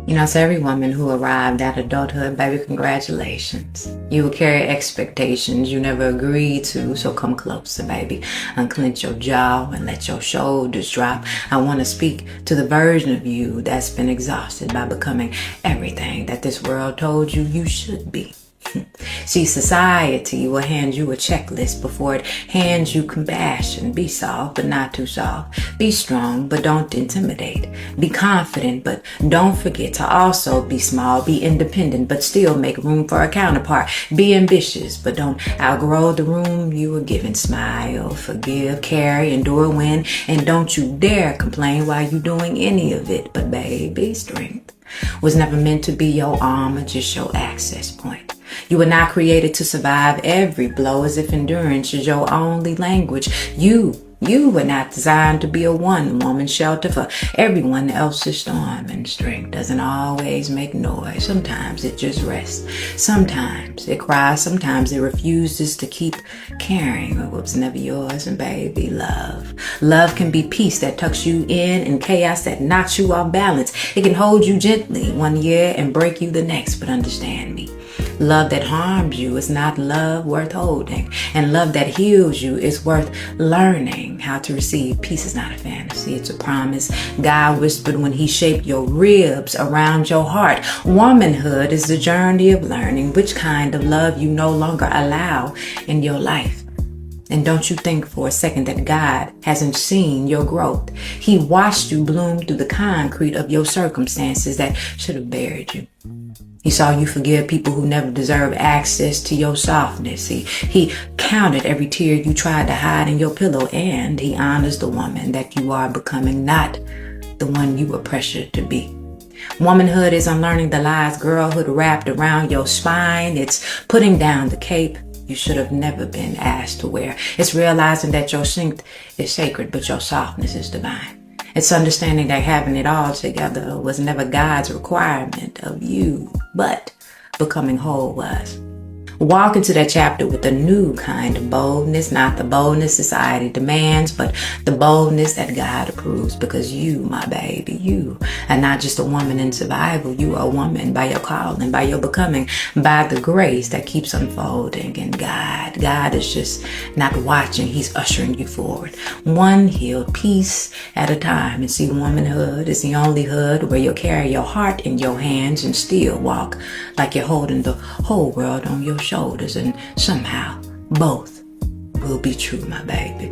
To every woman who arrived at adulthood, baby, congratulations. You will carry expectations you never agreed to, so come closer, baby. Unclench your jaw and let your shoulders drop. I want to speak to the version of you that's been exhausted by becoming everything that this world told you you should be. See, society will hand you a checklist before it hands you compassion. Be soft, but not too soft. Be strong, but don't intimidate. Be confident, but don't forget to also be small. Be independent, but still make room for a counterpart. Be ambitious, but don't outgrow the room you were given. Smile, forgive, carry, endure, win, and don't you dare complain while you're doing any of it. But baby, strength was never meant to be your armor, just your access point. You were not created to survive every blow as if endurance is your only language. You were not designed to be a one-woman shelter for everyone else's storm. And strength doesn't always make noise. Sometimes it just rests. Sometimes it cries. Sometimes it refuses to keep carrying what was never yours. And baby, love. Love can be peace that tucks you in and chaos that knocks you off balance. It can hold you gently one year and break you the next. But understand me. Love that harms you is not love worth holding. And love that heals you is worth learning how to receive. Peace is not a fantasy, it's a promise God whispered when he shaped your ribs around your heart. Womanhood is the journey of learning which kind of love you no longer allow in your life. And don't you think for a second that God hasn't seen your growth. He watched you bloom through the concrete of your circumstances that should have buried you. He saw you forgive people who never deserved access to your softness. He counted every tear you tried to hide in your pillow, and he honors the woman that you are becoming, not the one you were pressured to be. Womanhood is unlearning the lies girlhood wrapped around your spine. It's putting down the cape you should have never been asked to wear. It's realizing that your strength is sacred, but your softness is divine. It's understanding that having it all together was never God's requirement of you, but becoming whole was. Walk into that chapter with a new kind of boldness, not the boldness society demands, but the boldness that God approves. Because you, my baby, you are not just a woman in survival. You are a woman by your calling, by your becoming, by the grace that keeps unfolding. And God is just not watching. He's ushering you forward, one healed piece at a time. And see, womanhood is the only hood where you'll carry your heart in your hands and still walk like you're holding the whole world on your shoulders, and somehow both will be true, my baby.